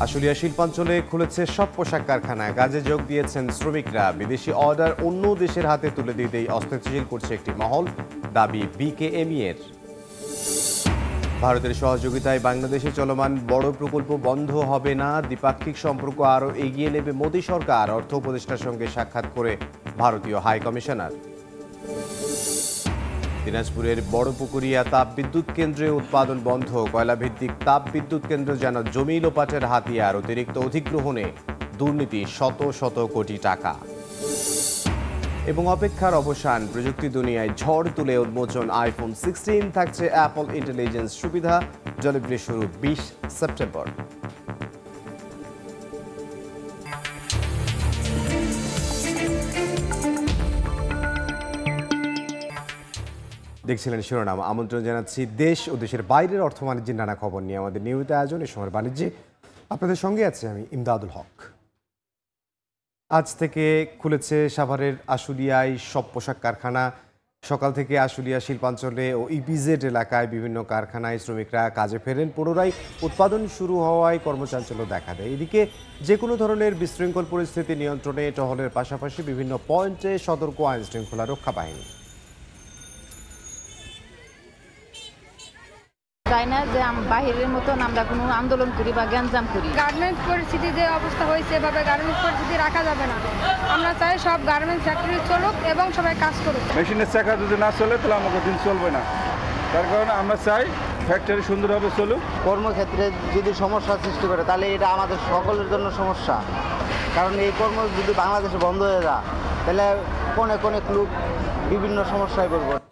আশুলিয়া শিল্পাঞ্চলে খুলেছে সব পোশাক কারখানা। কাজে যোগ দিয়েছেন শ্রমিকরা। বিদেশি অর্ডার অন্য দেশের হাতে তুলে দিতেই অস্থিতিশীল করছে একটি মহল, দাবি বিকেএমই এর। ভারতের সহযোগিতায় বাংলাদেশে চলমান বড় প্রকল্প বন্ধ হবে না। দ্বিপাক্ষিক সম্পর্ক আরও এগিয়ে নেবে মোদী সরকার। অর্থ উপদেষ্টার সঙ্গে সাক্ষাৎ করে ভারতীয় হাই কমিশনার। দিনাজপুরের বড়পুকুরিয়া তাপবিদ্যুৎ কেন্দ্রে উৎপাদন বন্ধ। কয়লাভিত্তিক তাপবিদ্যুৎ কেন্দ্র যেন জমি লোপাটের হাতিয়ার। অতিরিক্ত অধিগ্রহণে দুর্নীতি শত শত কোটি টাকা। এবং অপেক্ষার অবসান, প্রযুক্তি দুনিয়ায় ঝড় তুলে উন্মোচন আইফোন 16। থাকছে অ্যাপল ইন্টেলিজেন্স সুবিধা। ডেলিভারি শুরু 20 সেপ্টেম্বর। দেখছিলেন শিরোনাম। আমন্ত্রণ জানাচ্ছি দেশ ও দেশের বাইরের অর্থ বাণিজ্যের নানা খবর নিয়ে আমাদের নিয়মিত আয়োজন এই সময়ের বাণিজ্যে। আপনাদের সঙ্গে আছে আমি ইমদাদুল হক। আজ থেকে খুলেছে সাভারের আশুলিয়ায় সব পোশাক কারখানা। সকাল থেকে আশুলিয়া শিল্পাঞ্চলে ও ইপিজেড এলাকায় বিভিন্ন কারখানায় শ্রমিকরা কাজে ফেরেন। পুনরায় উৎপাদন শুরু হওয়ায় কর্মচাঞ্চল্য দেখা দেয়। এদিকে যে কোনো ধরনের বিশৃঙ্খল পরিস্থিতি নিয়ন্ত্রণে টহলের পাশাপাশি বিভিন্ন পয়েন্টে সতর্ক আইন শৃঙ্খলা রক্ষা বাহিনী। চাই না যে বাহিরের মতন আমরা কোনো আন্দোলন করি বা গ্যাঞ্জাম করি। গার্মেন্টস পরিস্থিতি যে অবস্থা হয়েছে এভাবে গার্মেন্টস পরিস্থিতি রাখা যাবে না। আমরা চাই সব গার্মেন্টস ফ্যাক্টরি চলুক এবং সবাই কাজ করুক। মেশিনের চাকা যদি না চলে তাহলে আমাকে দিন চলবে না। তার কারণে আমরা চাই ফ্যাক্টরি সুন্দরভাবে চলুক। কর্মক্ষেত্রে যদি সমস্যা সৃষ্টি করে তাহলে এটা আমাদের সকলের জন্য সমস্যা। কারণ এই কর্ম যদি বাংলাদেশে বন্ধ হয়ে যায় তাহলে কোনে কোনে লোক বিভিন্ন সমস্যায় পড়বে।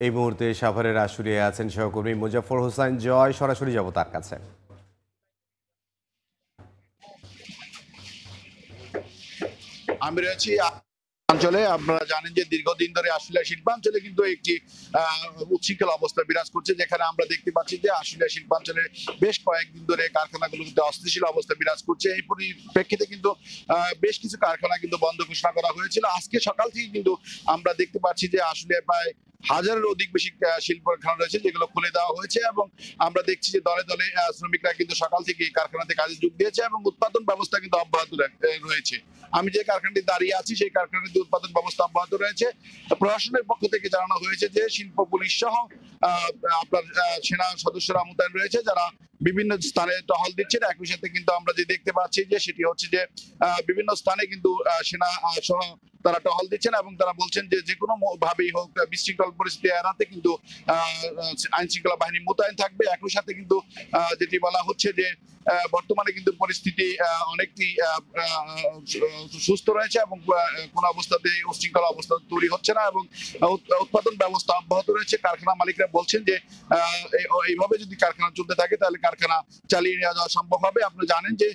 এই মুহূর্তে সাভারের আশুলিয়ায় আছেন সহকর্মী মুজাফর হোসেন জয়। সরাসরি যাব তার কাছে। আমি রয়েছি অঞ্চলে। আপনারা জানেন যে দীর্ঘদিন ধরে আশুলিয়া শিল্পাঞ্চলে কিন্তু একটি উচ্ছৃঙ্খল অবস্থা বিরাজ করছে, যেখানে আমরা দেখতে পাচ্ছি যে আশুলিয়া শিল্পাঞ্চলে বেশ কয়েকদিন ধরে কারখানাগুলোতে অস্থিতিশীল অবস্থা বিরাজ করছে। এই পরিপ্রেক্ষিতে কিন্তু বেশ কিছু কারখানা কিন্তু বন্ধ ঘোষণা করা হয়েছিল। আজকে সকাল থেকে কিন্তু আমরা দেখতে পাচ্ছি যে আশুলিয়ায় প্রায় হাজারের অধিক বেশি শিল্প কারখানা রয়েছে যেগুলো খুলে দেওয়া হয়েছে, এবং আমরা দেখছি যে দলে দলে শ্রমিকরা কিন্তু সকাল থেকে কারখানাতে কাজে যোগ দিয়েছে এবং উৎপাদন ব্যবস্থা কিন্তু অব্যাহত রয়েছে। আমি যে কারখানাটি দাঁড়িয়ে আছি সেই কারখানাটি উৎপাদন ব্যবস্থা অব্যাহত রয়েছে। প্রশাসনের পক্ষ থেকে জানানো হয়েছে যে শিল্প পুলিশ সহ আপনার সেনা সদস্যরা মোতায়েন রয়েছে, যারা বিভিন্ন স্থানে টহল দিচ্ছেন। একই সাথে কিন্তু আমরা যে দেখতে পাচ্ছি যে সেটি হচ্ছে যে বিভিন্ন স্থানে কিন্তু সেনা সহ তারা টহল দিচ্ছেন এবং তারা বলছেন যে যে কোনো ভাবেই হোক বিশৃঙ্খল পরিস্থিতি এড়াতে কিন্তু আইন শৃঙ্খলা বাহিনী মোতায়েন থাকবে। একই সাথে কিন্তু যেটি বলা হচ্ছে যে বর্তমানে কিন্তু পরিস্থিতি অনেকটি সুস্থ রয়েছে এবং কোন অবস্থাতে উশৃঙ্খল অবস্থা তৈরি হচ্ছে না এবং উৎপাদন ব্যবস্থা অব্যাহত রয়েছে। কারখানা মালিকরা বলছেন যে এইভাবে যদি কারখানা চলতে থাকে তাহলে কারখানা চালিয়ে নেওয়া যাওয়া সম্ভব হবে। আপনি জানেন যে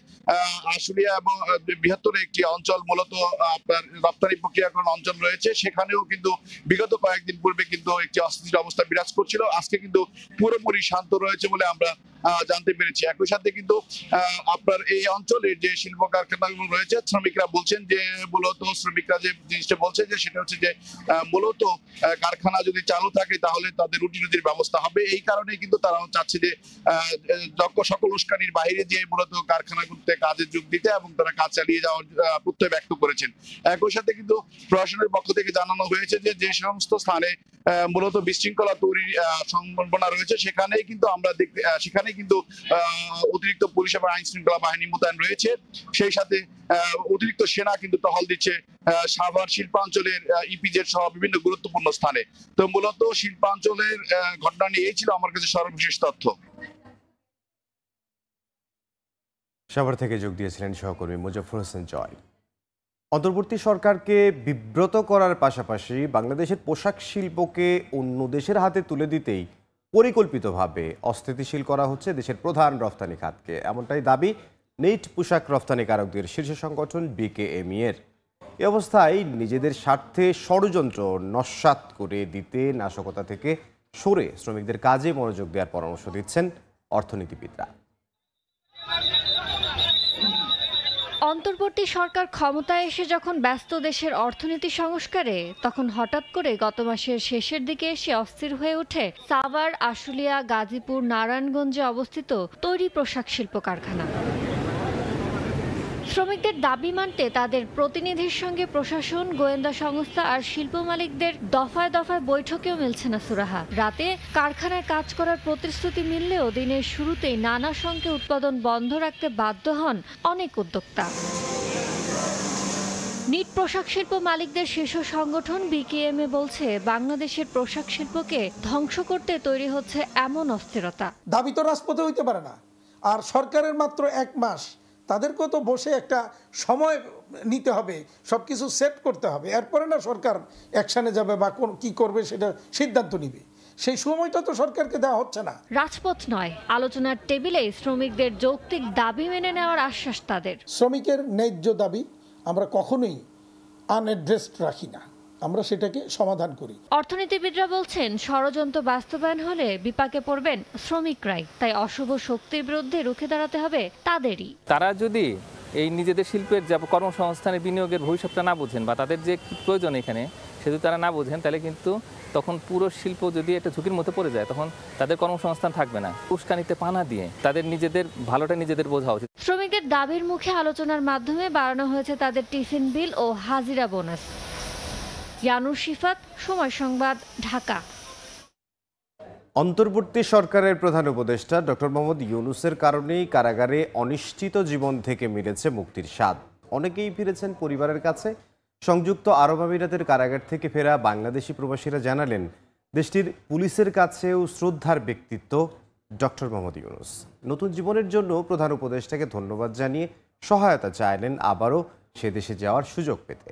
আশুলিয়া এবং বৃহত্তর একটি অঞ্চল মূলত আপনার রপ্তানি প্রক্রিয়াকরণ অঞ্চল রয়েছে, সেখানেও কিন্তু বিগত কয়েকদিন পূর্বে কিন্তু একটি অস্থিতিশীল অবস্থা বিরাজ করছিল। আজকে কিন্তু পুরোপুরি শান্ত রয়েছে বলে আমরা জানতে পেরেছি। একই সাথে কিন্তু আপনার এই অঞ্চলের যে শিল্প কারখানাগুলো রয়েছে শ্রমিকরা বলছেন যে মূলত শ্রমিকরা যে জিনিসটা বলছে যে সেটা হচ্ছে যে মূলত কারখানা যদি চালু থাকে তাহলে তাদের রুটি রুজির ব্যবস্থা হবে। এই কারণে কিন্তু তারা চাচ্ছে যে সকল উস্কানির বাইরে যে মূলত কারখানাগুলোতে কাজে যোগ দিতে এবং তারা কাজ চালিয়ে যাওয়ার প্রত্যয় ব্যক্ত করেছেন। একই সাথে কিন্তু প্রশাসনের পক্ষ থেকে জানানো হয়েছে যে যে সমস্ত স্থানে মূলত বিশৃঙ্খলা তৈরির সম্ভাবনা রয়েছে সেখানেই কিন্তু আমরা সেখানে কিন্তু অতিরিক্ত পুলিশ এবং আইন শৃঙ্খলা বাহিনী মোতায়েন রয়েছে। সেই সাথে অতিরিক্ত সেনা কিন্তু টহল দিচ্ছে সাভার শিল্পাঞ্চলের ইপিজেড সহ বিভিন্ন গুরুত্বপূর্ণ স্থানে। তো মূলত শিল্পাঞ্চলের ঘটনা নিয়ে এই ছিল আমার কাছে সর্বশেষ তথ্য। সাভার থেকে যোগ দিয়েছিলেন সহকর্মী মুজাফর হোসেন জয়। অন্তর্বর্তী সরকারকে বিব্রত করার পাশাপাশি বাংলাদেশের পোশাক শিল্পকে অন্য দেশের হাতে তুলে দিতেই পরিকল্পিতভাবে অস্থিতিশীল করা হচ্ছে দেশের প্রধান রফতানি খাতকে। এমনটাই দাবি নেট পোশাক রফতানিকারকদের শীর্ষ সংগঠন বিকেএমই এর। এ অবস্থায় নিজেদের স্বার্থে ষড়যন্ত্র নস্যাৎ করে দিতে নাশকতা থেকে সরে শ্রমিকদের কাজে মনোযোগ দেওয়ার পরামর্শ দিচ্ছেন অর্থনীতিবিদরা। অন্তর্বর্তী সরকার ক্ষমতায় এসে যখন ব্যস্ত দেশের অর্থনীতি সংস্কারে, তখন হঠাৎ করে গত মাসের শেষের দিকে এসে অস্থির হয়ে ওঠে সাভার, আশুলিয়া, গাজীপুর, নারায়ণগঞ্জে অবস্থিত তৈরি পোশাক শিল্প কারখানা। শ্রমিকদের দাবি মানতে তাদের প্রতিনিধির সঙ্গে প্রশাসন, গোয়েন্দা সংস্থা আর শিল্প মালিকদের দফায় দফায় বৈঠকেও মিলছে না সুরাহা। রাতে কারখানায় কাজ করার প্রতিশ্রুতি মিললেও দিনের শুরুতেই নানা শঙ্কে উৎপাদন বন্ধ রাখতে বাধ্য হন অনেক উদ্যোক্তা। নিট পোশাক শিল্প মালিকদের শীর্ষ সংগঠন বিকেএমএ বলছে, বাংলাদেশের পোশাক শিল্পকে ধ্বংস করতে তৈরি হচ্ছে এমন অস্থিরতা। দাবি তো রাজপথে হইতে পারে না, আর সরকারের মাত্র 1 মাস, তাদেরকেও তো বসে একটা সময় নিতে হবে, সবকিছু সেট করতে হবে, এরপরে না সরকার অ্যাকশনে যাবে বা কি করবে সেটা সিদ্ধান্ত নিবে। সেই সময়টা তো সরকারকে দেওয়া হচ্ছে না। রাজপথ নয়, আলোচনার টেবিলে শ্রমিকদের যৌক্তিক দাবি মেনে নেওয়ার আশ্বাস তাদের। শ্রমিকের ন্যায্য দাবি আমরা কখনোই আনএড্রেসড রাখি না, আমরা সেটাকে সমাধান করি। অর্থনীতিবিদরা বলছেন, ষড়যন্ত্র বাস্তবায়ন হলে বিপাকে পড়বেন শ্রমিকরাই, তাই অশুভ শক্তির বিরুদ্ধে রুখে দাঁড়াতে হবে তাদেরই। তারা যদি এই নিজেদের শিল্পের যে কর্মসংস্থানে বিনিয়োগের ভবিষ্যৎটা না বোঝেন বা তাদের যে প্রয়োজন এখানে সেটা তারা না বোঝেন, তাহলে কিন্তু তখন পুরো শিল্প যদি একটা ঝুঁকির মধ্যে পড়ে যায়, তখন তাদের কর্মসংস্থান থাকবে না। উস্কানিতে পানা দিয়ে তাদের নিজেদের ভালোটা নিজেদের বোঝা উচিত। শ্রমিকদের দাবির মুখে আলোচনার মাধ্যমে বাড়ানো হয়েছে তাদের টিফিন বিল ও হাজিরা বোনাস। ইয়ানুর শিফাত, সময় সংবাদ, ঢাকা। অন্তর্বর্তী সরকারের প্রধান উপদেষ্টা ডক্টর মোহাম্মদ ইউনূসের কারণেই কারাগারে অনিশ্চিত জীবন থেকে মিলেছে মুক্তির স্বাদ। অনেকেই ফিরেছেন পরিবারের কাছে। সংযুক্ত আরব আমিরাতের কারাগার থেকে ফেরা বাংলাদেশি প্রবাসীরা জানালেন, দেশটির পুলিশের কাছেও শ্রদ্ধার ব্যক্তিত্ব ডক্টর মোহাম্মদ ইউনূস। নতুন জীবনের জন্য প্রধান উপদেষ্টাকে ধন্যবাদ জানিয়ে সহায়তা চাইলেন আবারও সে দেশে যাওয়ার সুযোগ পেতে।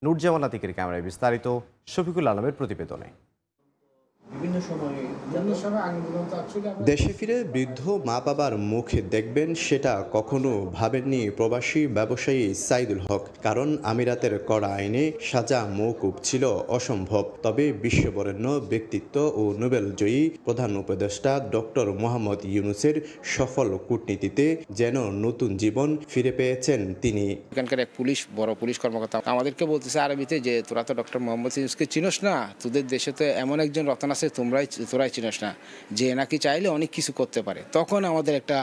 নুরজামান আতিকের ক্যামেরায় বিস্তারিত, শফিকুল আলমের প্রতিবেদনে। দেশে ফিরে বৃদ্ধ মা বাবার মুখ দেখবেন, সেটা কখনো ভাবেননি প্রবাসী ব্যবসায়ী সাইদুল হক। কারণ আমিরাতের কড়া আইনে সাজা মওকুফ ছিল অসম্ভব। তবে বিশ্ববরেণ্য ব্যক্তিত্ব ও নোবেলজয়ী প্রধান উপদেষ্টা ডক্টর মোহাম্মদ ইউনূসের সফল কূটনীতিতে যেন নতুন জীবন ফিরে পেয়েছেন তিনি। এখানকার এক বড় পুলিশ কর্মকর্তা আমাদেরকে বলতেছে আরবিতে যে, তোরা তো ডক্টর মোহাম্মদ ইউনূসকে চিনোস না, তোদের দেশে তো এমন একজন রতন আছে তোরাই চিনোস না, যে নাকি চাইলে অনেক কিছু করতে পারে। তখন আমাদের একটা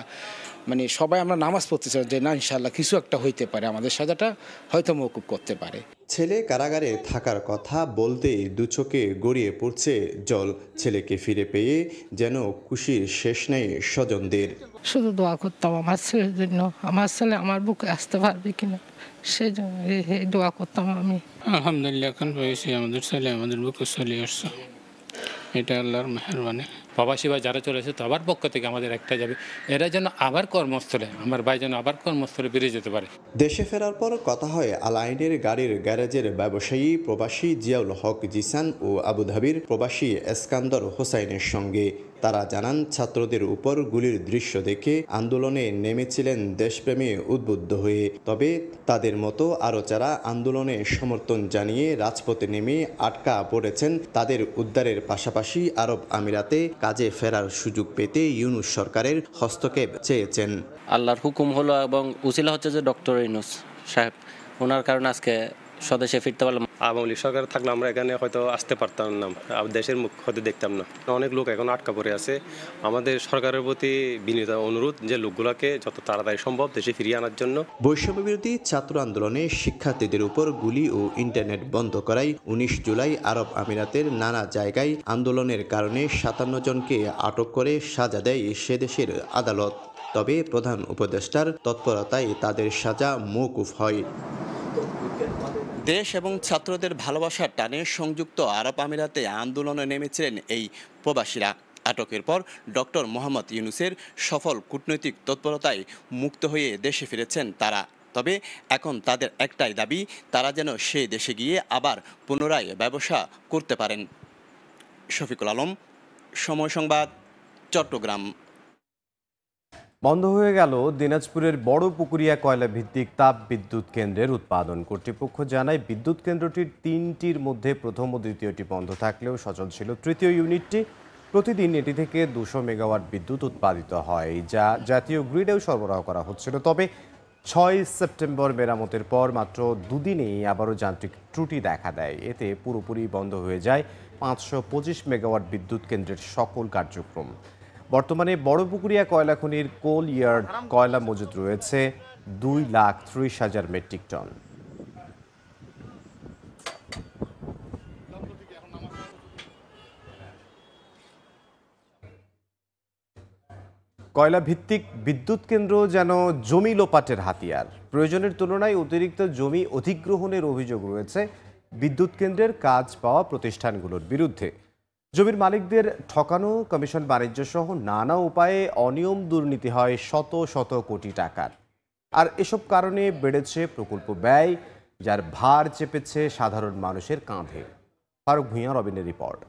সবাই আমরা নামাজ পড়তেছি যে না, ইনশাল্লাহ কিছু একটা হইতে পারে, আমাদের সাজাটা হয়তো মওকুফ করতে পারে। ছেলে কারাগারে থাকার কথা বলতেই দু চোখে গড়িয়ে পড়ছে জল। ছেলেকে ফিরে পেয়ে যেন খুশির শেষ নেই স্বজনদের। শুধু দোয়া করতাম আমার ছেলের জন্য, আমার ছেলে আমার বুকে আসতে পারবে কিনা, সেই জন্য দোয়া করতাম আমি। আলহামদুলিল্লাহ, এখন পেয়েছি আমাদের ছেলে আমাদের বুকে চলে আসছে, এটা আল্লাহর মেহেরবানি। প্রবাসী ভাই যারা চলেছে সবার পক্ষ থেকে আমাদের একটা যাবে, এরা যেন আবার কর্মস্থলে, আমার ভাই যেন আবার কর্মস্থলে বেরিয়ে যেতে পারে। দেশে ফেরার পর কথা হয় আল আইনের গাড়ির গ্যারেজের ব্যবসায়ী প্রবাসী জিয়াউল হক জিসান ও আবুধাবির প্রবাসী এসকান্দর হোসাইনের সঙ্গে। তারা জানান, ছাত্রদের উপর গুলির দৃশ্য দেখে আন্দোলনে নেমেছিলেন দেশপ্রেমে উদ্বুদ্ধ হয়ে। তবে তাদের মতো আরও যারা আন্দোলনে সমর্থন জানিয়ে রাজপথে নেমে আটকা পড়েছেন, তাদের উদ্ধারের পাশাপাশি আরব আমিরাতে কাজে ফেরার সুযোগ পেতে ইউনূস সরকারের হস্তক্ষেপ চেয়েছেন। আল্লাহর হুকুম হলো এবং উছিলা হচ্ছে যে ডক্টর ইউনূস সাহেব, ওনার কারণে আজকে স্বদেশে ফিরতে পারলাম। আওয়ামী লীগ সরকার থাকলে আমরা এখানে হয়তো আসতে পারতাম না, দেশের মুখ হয়তো দেখতাম না। অনেক লোক এখন আটকা পড়ে আছে। আমাদের সরকারের প্রতি বিনীত অনুরোধ যে লোকগুলোকে যত তাড়াতাড়ি সম্ভব দেশে ফিরিয়ে আনার জন্য। বৈষম্য বিরোধী ছাত্র আন্দোলনে শিক্ষার্থীদের উপর গুলি ও ইন্টারনেট বন্ধ করায় 19 জুলাই আরব আমিরাতের নানা জায়গায় আন্দোলনের কারণে 57 জনকে আটক করে সাজা দেয় সে দেশের আদালত। তবে প্রধান উপদেষ্টার তৎপরতায় তাদের সাজা মওকুফ হয়। দেশ এবং ছাত্রদের ভালোবাসার টানে সংযুক্ত আরব আমিরাতে আন্দোলনে নেমেছিলেন এই প্রবাসীরা। আটকের পর ডক্টর মোহাম্মদ ইউনূসের সফল কূটনৈতিক তৎপরতায় মুক্ত হয়ে দেশে ফিরেছেন তারা। তবে এখন তাদের একটাই দাবি, তারা যেন সেই দেশে গিয়ে আবার পুনরায় ব্যবসা করতে পারেন। শফিকুল আলম, সময় সংবাদ, চট্টগ্রাম। বন্ধ হয়ে গেল দিনাজপুরের বড় পুকুরিয়া কয়লা ভিত্তিক তাপ বিদ্যুৎ কেন্দ্রের উৎপাদন। কর্তৃপক্ষ জানায়, বিদ্যুৎ কেন্দ্রটির 3টির মধ্যে প্রথম ও দ্বিতীয়টি বন্ধ থাকলেও সচল ছিল তৃতীয় ইউনিটটি। প্রতিদিন এটি থেকে 200 মেগাওয়াট বিদ্যুৎ উৎপাদিত হয়, যা জাতীয় গ্রিডেও সরবরাহ করা হচ্ছিল। তবে 6 সেপ্টেম্বর মেরামতের পর মাত্র দুদিনেই আবারও যান্ত্রিক ত্রুটি দেখা দেয়। এতে পুরোপুরি বন্ধ হয়ে যায় 525 মেগাওয়াট বিদ্যুৎ কেন্দ্রের সকল কার্যক্রম। বর্তমানে বড়পুকুরিয়া কয়লা খনির কোল ইয়ার্ড কয়লা মজুদ রয়েছে 2,30,000 মেট্রিক টন। কয়লা ভিত্তিক বিদ্যুৎ কেন্দ্র যেন জমি লোপাটের হাতিয়ার। প্রয়োজনের তুলনায় অতিরিক্ত জমি অধিগ্রহণের অভিযোগ রয়েছে বিদ্যুৎ কেন্দ্রের কাজ পাওয়া প্রতিষ্ঠানগুলোর বিরুদ্ধে। জমির মালিকদের ঠকানো, কমিশন বাণিজ্য সহ নানা উপায়ে অনিয়ম দুর্নীতি হয় শত শত কোটি টাকার। আর এসব কারণে বেড়েছে প্রকল্প ব্যয়, যার ভার চেপেছে সাধারণ মানুষের কাঁধে। ফারুক ভূঁইয়া, রবিনের রিপোর্ট।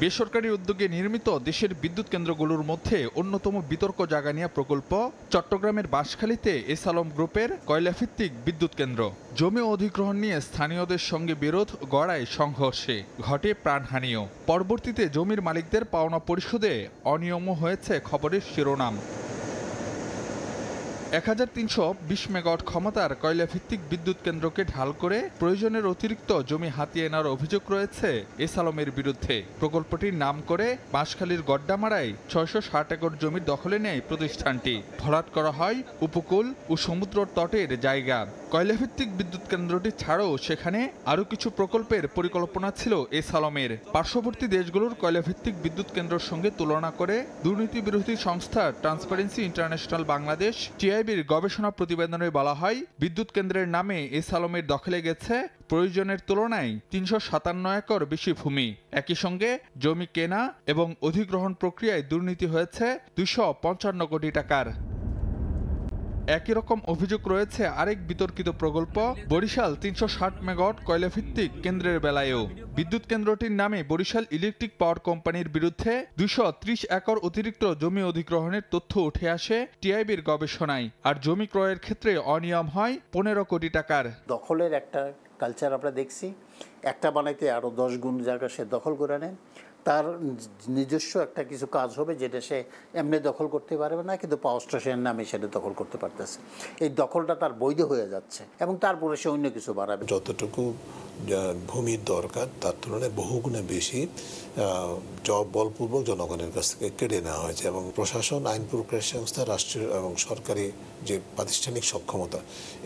বেসরকারি উদ্যোগে নির্মিত দেশের বিদ্যুৎ কেন্দ্রগুলোর মধ্যে অন্যতম বিতর্ক জায়গা নিয়ে প্রকল্প চট্টগ্রামের বাঁশখালীতে এস আলম গ্রুপের কয়লাভিত্তিক বিদ্যুৎ কেন্দ্র। জমি অধিগ্রহণ নিয়ে স্থানীয়দের সঙ্গে বিরোধ গড়ায় সংঘর্ষে, ঘটে প্রাণহানিও। পরবর্তীতে জমির মালিকদের পাওনা পরিশোধে অনিয়মও হয়েছে খবরের শিরোনাম। 1320 মেগাওয়াট ক্ষমতার কয়লাভিত্তিক বিদ্যুৎ কেন্দ্রকে ঢাল করে প্রয়োজনের অতিরিক্ত জমি হাতিয়ে নেওয়ার অভিযোগ রয়েছে এস আলমের বিরুদ্ধে। প্রকল্পটির নাম করে বাঁশখালীর গড্ডামারায় 660 একর জমির দখলে নেয় প্রতিষ্ঠানটি। ভরাট করা হয় উপকূল ও সমুদ্র তটের জায়গা। কয়লাভিত্তিক বিদ্যুৎ কেন্দ্রটি ছাড়াও সেখানে আরও কিছু প্রকল্পের পরিকল্পনা ছিল এস আলমের। পার্শ্ববর্তী দেশগুলোর কয়লাভিত্তিক বিদ্যুৎ কেন্দ্রের সঙ্গে তুলনা করে দুর্নীতি বিরোধী সংস্থা ট্রান্সপারেন্সি ইন্টারন্যাশনাল বাংলাদেশ টিআইবির গবেষণা প্রতিবেদনে বলা হয়, বিদ্যুৎ কেন্দ্রের নামে এস আলমের দখলে গেছে প্রয়োজনের তুলনায় 357 একর বেশি ভূমি। একই সঙ্গে জমি কেনা এবং অধিগ্রহণ প্রক্রিয়ায় দুর্নীতি হয়েছে 255 কোটি টাকার। একই রকম অভিযোগ রয়েছে আরেক বিতর্কিত প্রকল্প বরিশাল 360 মেগাওয়াট কয়লাভিত্তিক কেন্দ্রের বেলায়ও। বিদ্যুৎ কেন্দ্রটির নামে বরিশাল ইলেকট্রিক পাওয়ার কোম্পানির বিরুদ্ধে 230 একর অতিরিক্ত জমি অধিগ্রহণের তথ্য উঠে আসে টিআইবির গবেষণায়। আর জমি ক্রয়ের ক্ষেত্রে অনিয়ম হয় 15 কোটি টাকার। দখলের একটা কালচার আমরা দেখছি, একটা বানাইতে আরও 10 গুণ জায়গা সে দখল করে নেন। তার নিজস্ব একটা কিছু কাজ হবে যেটা সে এমনি দখল করতে পারবে না, কিন্তু পাওয়ার স্টেশনের নামে সেটা দখল করতে পারতেছে। এই দখলটা তার বৈধ হয়ে যাচ্ছে এবং তারপরে সে অন্য কিছু বাড়াবে। যতটুকু ভূমির দরকার তার তুলনায় বহুগুণে বেশি বলপূর্বক জনগণের কাছ থেকে কেড়ে নেওয়া হয়েছে এবং প্রশাসন, আইন প্রক্রিয়া সংস্থা, রাষ্ট্রীয় এবং সরকারি যে প্রাতিষ্ঠানিক সক্ষমতা,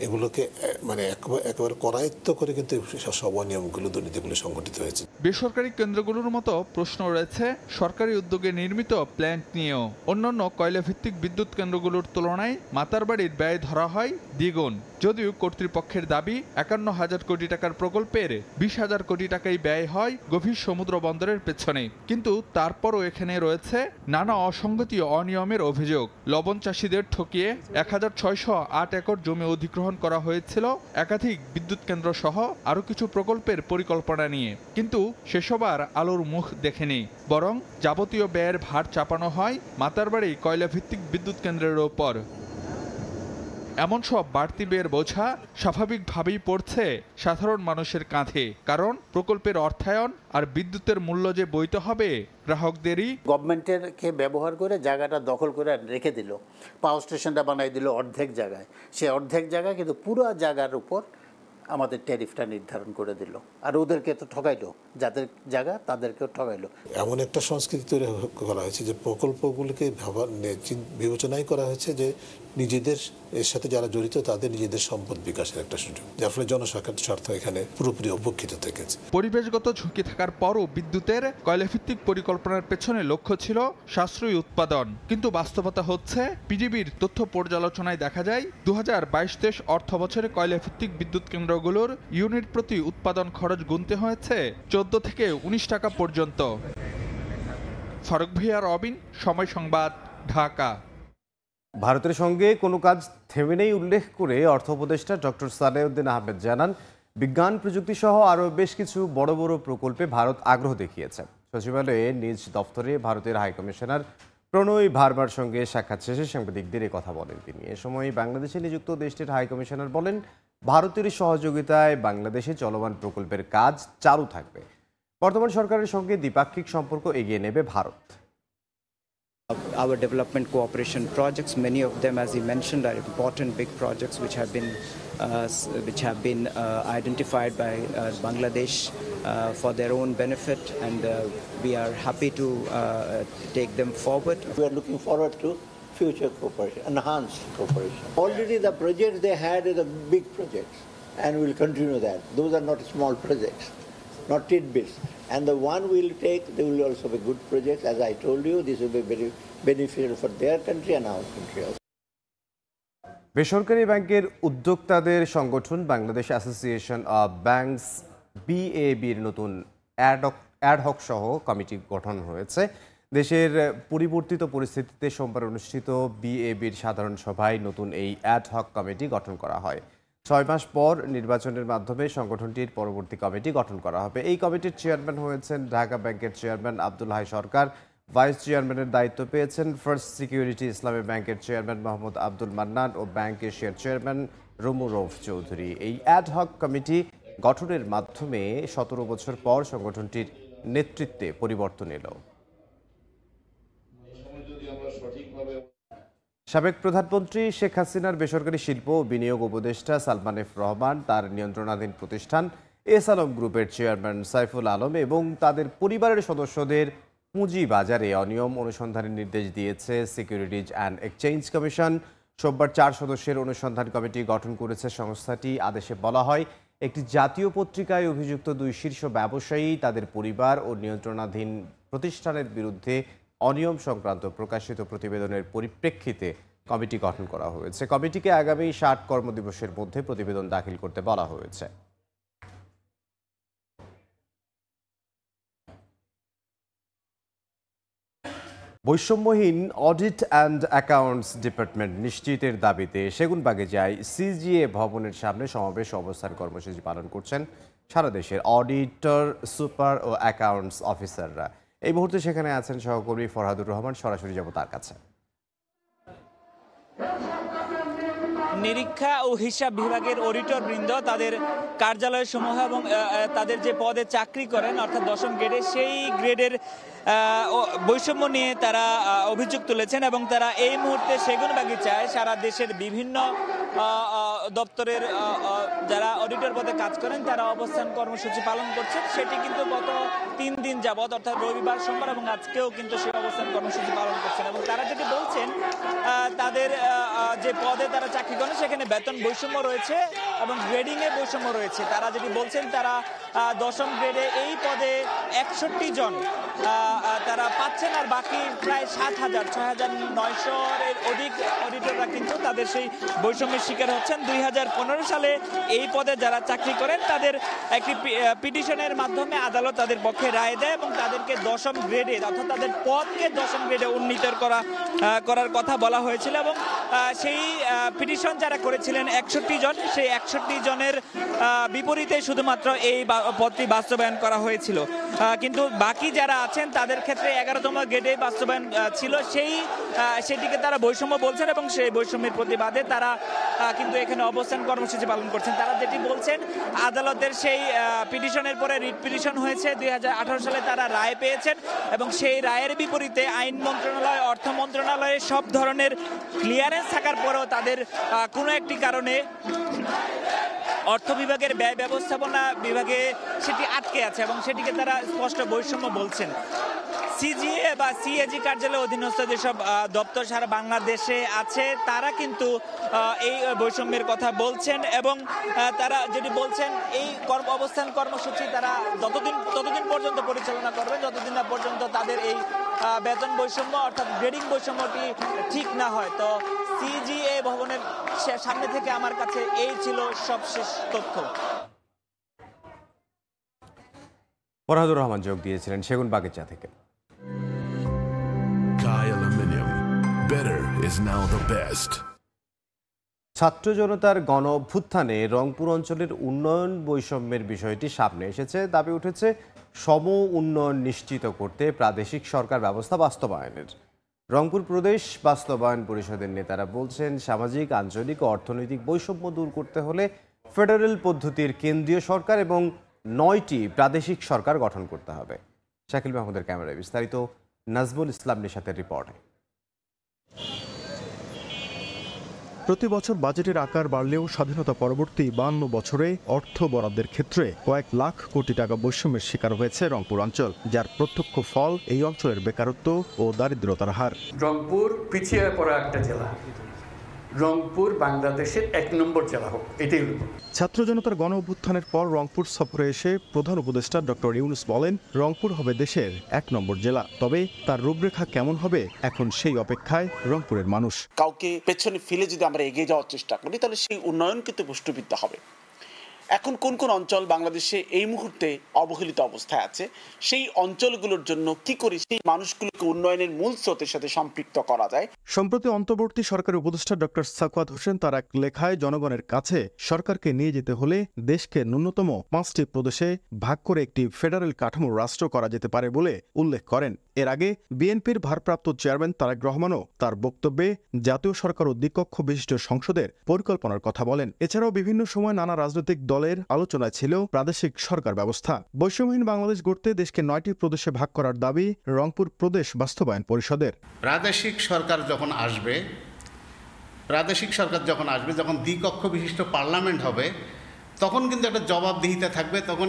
এগুলোকে মানে একেবারে করায়ত্ত করে কিন্তু সব অনিয়মগুলো, দুর্নীতিগুলো সংঘটিত হয়েছে। বেসরকারি কেন্দ্রগুলোর মতো প্রশ্ন রয়েছে সরকারি উদ্যোগে নির্মিত প্ল্যান্ট নিয়েও। অন্যান্য কয়লাভিত্তিক বিদ্যুৎ কেন্দ্রগুলোর তুলনায় মাতারবাড়ির ব্যয় ধরা হয় দ্বিগুণ। যদিও কর্তৃপক্ষের দাবি 51,000 কোটি টাকার প্রকল্পের 20,000 কোটি টাকাই ব্যয় হয় গভীর সমুদ্র বন্দরের পেছনে। কিন্তু তারপরও এখানে রয়েছে নানা অসঙ্গতি ও অনিয়মের অভিযোগ। লবণ চাষিদের ঠকিয়ে 1608 একর জমি অধিগ্রহণ করা হয়েছিল একাধিক বিদ্যুৎ কেন্দ্র সহ আরও কিছু প্রকল্পের পরিকল্পনা নিয়ে, কিন্তু সেসব আর আলোর মুখ দেখেনি। বরং যাবতীয় ব্যয়ের ভার চাপানো হয় মাতারবাড়ি কয়লাভিত্তিক বিদ্যুৎ কেন্দ্রের ওপর। এমন সব বাড়তি ব্যয়ের বোঝা স্বাভাবিকভাবেই পড়ছে সাধারণ মানুষের কাঁধে, কারণ প্রকল্পের অর্থায়ন আর বিদ্যুতের মূল্য যে বইতে হবে গ্রাহকদেরই। গভর্নমেন্টেরকে ব্যবহার করে জায়গাটা দখল করে রেখে দিল, পাওয়ার স্টেশনটা বানাই দিল অর্ধেক জায়গায়। সে অর্ধেক জায়গায় কিন্তু পুরো জায়গার উপর আমাদের ট্যারিফটা নির্ধারণ করে দিল, আর ওদেরকে তো ঠকাইলো, যাদের জায়গা তাদেরকেও ঠকাইলো। এমন একটা সংস্কৃতি তৈরি করা হয়েছে যে প্রকল্পগুলোকে বিবেচনাই করা হয়েছে যে নিজেদের এর সাথে যারা জড়িত তাদের নিজেদের সম্পদ বিকাশের একটা সুযোগ, যার ফলে জনস্বার্থের স্বার্থ এখানে পুরোপুরি উপেক্ষিত থেকেছে। পরিবেশগত ঝুঁকি থাকার পরও বিদ্যুতের কয়লাভিত্তিক পরিকল্পনার পেছনে লক্ষ্য ছিল সাশ্রয়ী উৎপাদন, কিন্তু বাস্তবতা হচ্ছে পিডিবির তথ্য পর্যালোচনায় দেখা যায় 2022-23 অর্থ বছরে কয়লাভিত্তিক বিদ্যুৎ কেন্দ্রগুলোর ইউনিট প্রতি উৎপাদন খরচ গুনতে হয়েছে 14 থেকে 19 টাকা পর্যন্ত। ফারুক ভূঁইয়া, রবিন, সময় সংবাদ, ঢাকা। ভারতের সঙ্গে কোনো কাজ থেমে নেই উল্লেখ করে অর্থ উপদেষ্টা ডক্টর সালেউদ্দিন আহমেদ জানান, বিজ্ঞান প্রযুক্তি সহ আরও বেশ কিছু বড় বড় প্রকল্পে ভারত আগ্রহ দেখিয়েছে। সচিবালয়ে নিজ দফতরে ভারতের হাইকমিশনার প্রণয় ভার্মার সঙ্গে সাক্ষাৎ শেষে সাংবাদিকদের কথা বলেন তিনি। এ সময় বাংলাদেশে নিযুক্ত দেশটির হাইকমিশনার বলেন, ভারতের সহযোগিতায় বাংলাদেশে চলমান প্রকল্পের কাজ চালু থাকবে। বর্তমান সরকারের সঙ্গে দ্বিপাক্ষিক সম্পর্ক এগিয়ে নেবে Bharat. Our development cooperation projects, many of them, as he mentioned, are important big projects which have been identified by Bangladesh for their own benefit, and we are happy to take them forward. We are looking forward to future cooperation, enhanced cooperation. Already the projects they had are the big projects, and we'll continue that. Those are not small projects, not tidbits. And the one we'll take, they will also be good projects. As I told you, this will be very beneficial for their country and our country also. বেসরকারি ব্যাংকের উদ্যোক্তাদের সংগঠন Bangladesh association of banks BABর নতুন ad hoc সহ committee গঠন হয়েছে। দেশের পরিবর্তিত পরিস্থিতিতে সোমবার অনুষ্ঠিত BABর সাধারণ সভায় নতুন এই অ্যাডহক কমিটি গঠন করা হয়। 6 মাস পর নির্বাচনের মাধ্যমে সংগঠনটির পরবর্তী কমিটি গঠন করা হবে। এই কমিটির চেয়ারম্যান হয়েছেন ঢাকা ব্যাংকের চেয়ারম্যান আব্দুল হাই সরকার। ভাইস চেয়ারম্যানের দায়িত্ব পেয়েছেন ফার্স্ট সিকিউরিটি ইসলামী ব্যাংকের চেয়ারম্যান মোহাম্মদ আব্দুল মান্নান ও ব্যাংক এশিয়ার চেয়ারম্যান রুমু রৌফ চৌধুরী। এই অ্যাডহক কমিটি গঠনের মাধ্যমে 17 বছর পর সংগঠনটির নেতৃত্বে পরিবর্তন এলো। সাবেক প্রধানমন্ত্রী শেখ হাসিনার বেসরকারি শিল্প ও বিনিয়োগ উপদেষ্টা সালমান এফ রহমান, তার নিয়ন্ত্রণাধীন প্রতিষ্ঠান এস আলম গ্রুপের চেয়ারম্যান সাইফুল আলম এবং তাদের পরিবারের সদস্যদের পুঁজি বাজারে অনিয়ম অনুসন্ধানের নির্দেশ দিয়েছে সিকিউরিটিজ অ্যান্ড এক্সচেঞ্জ কমিশন। সোমবার 4 সদস্যের অনুসন্ধান কমিটি গঠন করেছে সংস্থাটি। আদেশে বলা হয়, একটি জাতীয় পত্রিকায় অভিযুক্ত 2 শীর্ষ ব্যবসায়ী, তাদের পরিবার ও নিয়ন্ত্রণাধীন প্রতিষ্ঠানের বিরুদ্ধে অনিয়ম সংক্রান্ত প্রকাশিত প্রতিবেদনের পরিপ্রেক্ষিতে কমিটি গঠন করা হয়েছে। কমিটিকে আগামী 60 কর্মদিবসের মধ্যে প্রতিবেদন দাখিল করতে বলা হয়েছে। বৈষম্যহীন অডিট অ্যান্ড অ্যাকাউন্টস ডিপার্টমেন্ট নিশ্চিতের দাবিতে সেগুনবাগে যায় CGA ভবনের সামনে সমাবেশ অবস্থান কর্মসূচি পালন করছেন সারা দেশের অডিটর, সুপার ও অ্যাকাউন্টস অফিসাররা। এই মুহূর্তে সেখানে আছেন সহকর্মী ফরহাদুর রহমান, সরাসরি যাব তার কাছে। নিরীক্ষা ও হিসাব বিভাগের অডিটর বৃন্দ তাদের কার্যালয় সমূহ এবং তাদের যে পদে চাকরি করেন অর্থাৎ 10ম গ্রেডে, সেই গ্রেডের বৈষম্য নিয়ে তারা অভিযোগ তুলেছেন এবং তারা এই মুহূর্তে সেগুনবাগিচায় সারা দেশের বিভিন্ন দপ্তরের যারা অডিটর পদে কাজ করেন তারা অবস্থান কর্মসূচি পালন করছেন। সেটি কিন্তু গত 3 দিন যাবৎ অর্থাৎ রবিবার, সোমবার এবং আজকেও কিন্তু সেই অবস্থান কর্মসূচি পালন করছেন এবং তারা যেটি বলছেন, তাদের যে পদে তারা চাকরি করেন সেখানে বেতন বৈষম্য রয়েছে এবং গ্রেডিংয়ে বৈষম্য রয়েছে। তারা যেটি বলছেন, তারা 10ম গ্রেডে এই পদে 61 জন তারা পাচ্ছেন, আর বাকি প্রায় 6,900-এর অধিক অডিটররা কিন্তু তাদের সেই বৈষম্যের শিকার হচ্ছেন। 2015 সালে এই পদে যারা চাকরি করেন তাদের একটি পিটিশনের মাধ্যমে আদালত তাদের পক্ষে রায় দেয় এবং তাদেরকে 10ম গ্রেডে অর্থাৎ তাদের পদকে 10ম গ্রেডে উন্নীত করার কথা বলা হয়েছিল এবং সেই পিটিশন যারা করেছিলেন 61 জন, সেই 61 জনের বিপরীতে শুধুমাত্র এই পদটি বাস্তবায়ন করা হয়েছিল। কিন্তু বাকি যারা আছেন তাদের ক্ষেত্রে 11তম গ্রেডে বাস্তবায়ন ছিল, সেটিকে তারা বৈষম্য বলছেন এবং সেই বৈষম্যের প্রতিবাদে তারা কিন্তু এখানে অবস্থান কর্মসূচি পালন করছেন। তারা যেটি বলছেন, আদালতের সেই পিটিশনের পরে রিট পিটিশন হয়েছে, 2018 সালে তারা রায় পেয়েছেন এবং সেই রায়ের বিপরীতে আইন মন্ত্রণালয়, অর্থ মন্ত্রণালয়ে সব ধরনের ক্লিয়ারেন্স থাকার পরেও তাদের কোনো একটি কারণে অর্থ বিভাগের ব্যয় ব্যবস্থাপনা বিভাগে সেটি আটকে আছে এবং সেটিকে তারা স্পষ্ট বৈষম্য বলছেন। CGA বা CAG কার্যালয়ের অধীনস্থ যেসব দপ্তর সারা বাংলাদেশে আছে তারা কিন্তু এই বৈষম্যের কথা বলছেন এবং তারা যেটি বলছেন, এই অবস্থান কর্মসূচি তারা ততদিন পর্যন্ত পরিচালনা করবেন যতদিন না পর্যন্ত তাদের এই বেতন বৈষম্য অর্থাৎ গ্রেডিং বৈষম্যটি ঠিক না হয়। তো CGA ভবনের সামনে থেকে আমার কাছে এই ছিল সবশেষ তথ্য। ফরহাদুর রহমান যোগ দিয়েছিলেন সেগুনবাগিচা থেকে। ছাত্র জনতার গণ অভ্যুত্থানে রংপুর অঞ্চলের উন্নয়ন বৈষম্যের বিষয়টি সামনে এসেছে। দাবি উঠেছে সম উন্নয়ন নিশ্চিত করতে প্রাদেশিক সরকার ব্যবস্থা বাস্তবায়নের। রংপুর প্রদেশ বাস্তবায়ন পরিষদের নেতারা বলছেন, সামাজিক, আঞ্চলিক ও অর্থনৈতিক বৈষম্য দূর করতে হলে ফেডারেল পদ্ধতির কেন্দ্রীয় সরকার এবং 9টি প্রাদেশিক সরকার গঠন করতে হবে। শাকিল মাহমুদের ক্যামেরায় বিস্তারিত, নাজমুল ইসলাম নিশাতের রিপোর্টে। প্রতি বছর বাজেটের আকার বাড়লেও স্বাধীনতা পরবর্তী 52 বছরে অর্থ বরাদ্দের ক্ষেত্রে কয়েক লাখ কোটি টাকা বৈষম্যের শিকার হয়েছে রংপুর অঞ্চল, যার প্রত্যক্ষ ফল এই অঞ্চলের বেকারত্ব ও দারিদ্রতার হার। রংপুর পিছিয়ে পড়া একটা জেলা, রংপুর বাংলাদেশের 1 নম্বর জেলা হোক, এটাই হল। ছাত্র জনতার গণ অভ্যুত্থানের পর রংপুর সফরে এসে প্রধান উপদেষ্টা ডক্টর ইউনূস বলেন, রংপুর হবে দেশের 1 নম্বর জেলা। তবে তার রূপরেখা কেমন হবে এখন সেই অপেক্ষায় রংপুরের মানুষ। কাউকে পেছনে ফেলে যদি আমরা এগিয়ে যাওয়ার চেষ্টা করি তাহলে সেই উন্নয়ন কিন্তু প্রশ্নবিদ্ধ হবে। এখন কোন কোন অঞ্চল বাংলাদেশে এই মুহূর্তে অবহেলিত অবস্থায় আছে, সেই অঞ্চলগুলোর জন্য কি করে সেই মানুষগুলোকে উন্নয়নের মূল স্রোতের সাথে সম্পৃক্ত করা যায়। সম্প্রতি অন্তর্বর্তী সরকারের উপদেষ্টা ডক্টর সাকওয়াত হোসেন তার এক লেখায় জনগণের কাছে সরকারকে নিয়ে যেতে হলে দেশকে ন্যূনতম 5টি প্রদেশে ভাগ করে একটি ফেডারেল কাঠামোর রাষ্ট্র করা যেতে পারে বলে উল্লেখ করেন। এর আগে বিএনপির ভারপ্রাপ্ত চেয়ারম্যান তারেক রহমানও তার বক্তব্যে জাতীয় সরকার ও দ্বিকক্ষ বিশিষ্ট সংসদের পরিকল্পনার কথা বলেন। এছাড়াও বিভিন্ন সময় নানা রাজনৈতিক দলের আলোচনায় ছিল প্রাদেশিক সরকার ব্যবস্থা। বৈষম্যহীন বাংলাদেশ গড়তে দেশকে 9টি প্রদেশে ভাগ করার দাবি রংপুর প্রদেশ বাস্তবায়ন পরিষদের। প্রাদেশিক সরকার যখন আসবে, যখন দ্বিকক্ষ বিশিষ্ট পার্লামেন্ট হবে, তখন কিন্তু একটা জবাবদিহিতা থাকবে। তখন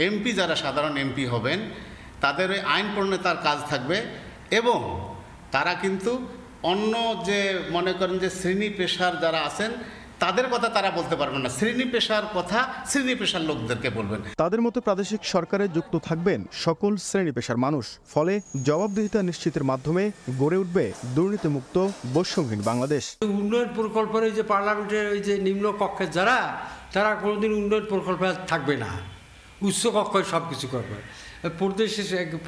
এমপি যারা সাধারণ এমপি হবেন তাদের ওই আইন প্রণেতার কাজ থাকবে, এবং তারা কিন্তু অন্য যে মনে করেন যে শ্রেণী পেশার যারা আছেন তাদের কথা তারা বলতে পারবেন না, শ্রেণী পেশার কথা শ্রেণী পেশার লোকদেরকে বলবেন। তাদের মতো প্রাদেশিক সরকারে যুক্ত থাকবেন সকল শ্রেণী পেশার মানুষ। ফলে জবাবদিহিতা নিশ্চিতের মাধ্যমে গড়ে উঠবে দুর্নীতিমুক্ত বৈষম্যহীন বাংলাদেশ। উন্নয়ন প্রকল্পের যে পার্লামেন্টের ওই যে নিম্ন কক্ষের তারা কোনোদিন উন্নয়ন প্রকল্পে থাকবে না, উচ্চ কক্ষে সব কিছু করবে।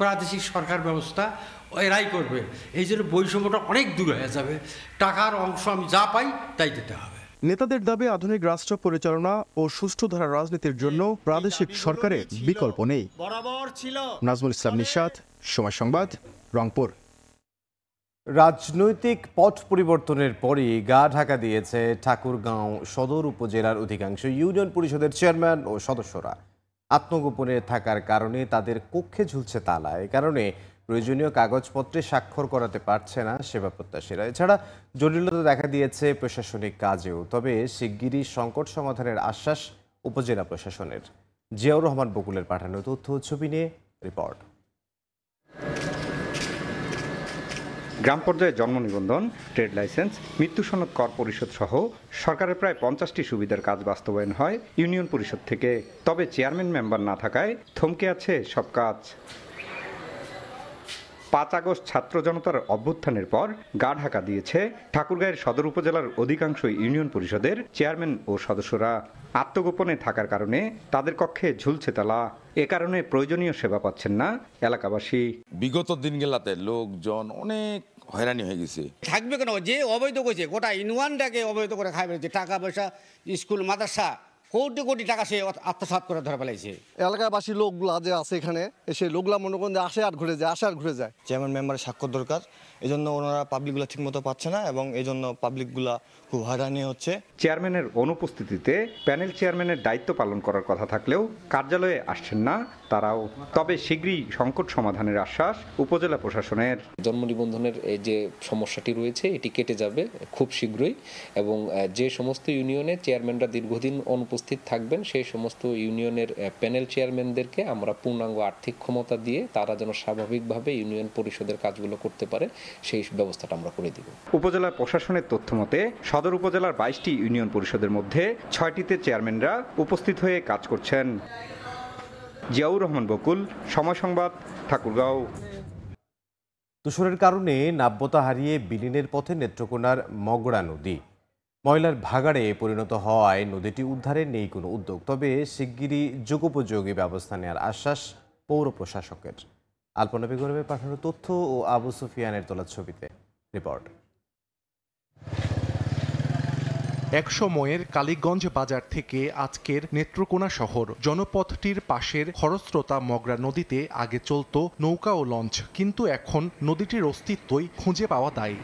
প্রাদেশিক সরকার ব্যবস্থা এরাই করবে। এই জন্য বৈষম্যটা অনেক দূর হয়ে যাবে। টাকার অংশ আমি যা পাই তাই দিতে হবে। নেতাদের দাবি আধুনিক রাষ্ট্র পরিচালনা ও সুষ্ঠু ধারা রাজনীতির জন্য প্রাদেশিক সরকারের বিকল্প নেই। নাজমুল ইসলাম নিশাত, সময় সংবাদ, রংপুর। রাজনৈতিক পট পরিবর্তনের পরই গা ঢাকা দিয়েছে ঠাকুরগাঁও সদর উপজেলার অধিকাংশ ইউনিয়ন পরিষদের চেয়ারম্যান ও সদস্যরা। আত্মগোপনে থাকার কারণে তাদের কক্ষে ঝুলছে তালা। এ কারণে প্রয়োজনীয় কাগজপত্রে স্বাক্ষর করাতে পারছে না সেবা প্রত্যাশীরা। এছাড়া জটিলতা দেখা দিয়েছে প্রশাসনিক কাজেও। তবে শিগগিরই সংকট সমাধানের আশ্বাস উপজেলা প্রশাসনের। জিয়াউর রহমান বকুলের পাঠানো তথ্য ছবি নিয়ে রিপোর্ট। গ্রাম পর্যায়ে জন্ম নিবন্ধন, ট্রেড লাইসেন্স, মৃত্যু সনদ, কর পরিশোধ সহ সরকারের প্রায় 50টি সুবিধার কাজ বাস্তবায়ন হয় ইউনিয়ন পরিষদ থেকে। তবে চেয়ারম্যান মেম্বার না থাকায় থমকে আছে সব কাজ। 5 আগস্ট ছাত্র জনতার অভ্যুত্থানের পর গা ঢাকা দিয়েছে ঠাকুরগাঁয়ের সদর উপজেলার অধিকাংশ ইউনিয়ন পরিষদের চেয়ারম্যান ও সদস্যরা। আত্মগোপনে থাকার কারণে তাদের কক্ষে ঝুলছে তালা। এ কারণে প্রয়োজনীয় সেবা পাচ্ছেন না এলাকাবাসী। বিগত দিনগুলাতে লোকজন অনেক হয়রানি হয়ে গেছে। থাকবে কেন? যে অবৈধ করেছে গোটা ইউনিয়নটাকে অবৈধ করে খাইবে, যে টাকা পয়সা, স্কুল, মাদ্রাসা, কোটি কোটি টাকা সে আত্মসাৎ করে ধরে ফেলাইছে। এলাকাবাসী লোকগুলা যে আছে এখানে, সেই লোকগুলা মনে করেন আসে আর ঘুরে যায়, আসে আর ঘুরে যায়। চেয়ারম্যান মেম্বারের স্বাক্ষর দরকার, এই জন্য ওনারা পাবলিকগুলো ঠিক মতো পাচ্ছে না, এবং এই জন্য পাবলিকগুলা খুব হয়রানি হচ্ছে। চেয়ারম্যানের অনুপস্থিতিতে প্যানেল চেয়ারম্যানের দায়িত্ব পালন করার কথা থাকলেও কার্যালয়ে আসছেন না তারাও। তবে শীঘ্রই সংকট সমাধানের আশ্বাস উপজেলা প্রশাসনের। জন্ম নিবন্ধনের যে সমস্যাটি রয়েছে এটি কেটে যাবে খুব শীঘ্রই, এবং যে সমস্ত ইউনিয়নে চেয়ারম্যানরা দীর্ঘদিন অনুপস্থিত থাকবেন সেই সমস্ত ইউনিয়নের প্যানেল চেয়ারম্যানদেরকে আমরা পূর্ণাঙ্গ আর্থিক ক্ষমতা দিয়ে তারা যেন স্বাভাবিকভাবে ইউনিয়ন পরিষদের কাজগুলো করতে পারে সেই ব্যবস্থাটা আমরা করে দিব। উপজেলা প্রশাসনের তথ্য মতে সদর উপজেলার 22টি ইউনিয়ন পরিষদের মধ্যে 6টিতে চেয়ারম্যানরা উপস্থিত হয়ে কাজ করছেন। জিয়াউর রহমান বকুল, সময় সংবাদ, ঠাকুরগাঁও। তুষারের কারণে নাব্যতা হারিয়ে বিলীনের পথে নেত্রকোনার মগড়া নদী। ময়লার ভাগাড়ে পরিণত হওয়ায় নদীটি উদ্ধারে নেই কোনো উদ্যোগ। তবে শিগগিরই যুগোপযোগী ব্যবস্থা নেওয়ার আশ্বাস পৌর প্রশাসকের। আলপনা বেগমের পাঠানো তথ্য ও আবু সুফিয়ানের তোলা ছবিতে রিপোর্ট। এক সময়ের কালীগঞ্জ বাজার থেকে আজকের নেত্রকোনা শহর। জনপথটির পাশের খরস্রোতা মগরা নদীতে আগে চলত নৌকা ও লঞ্চ, কিন্তু এখন নদীটির অস্তিত্বই খুঁজে পাওয়া দায়।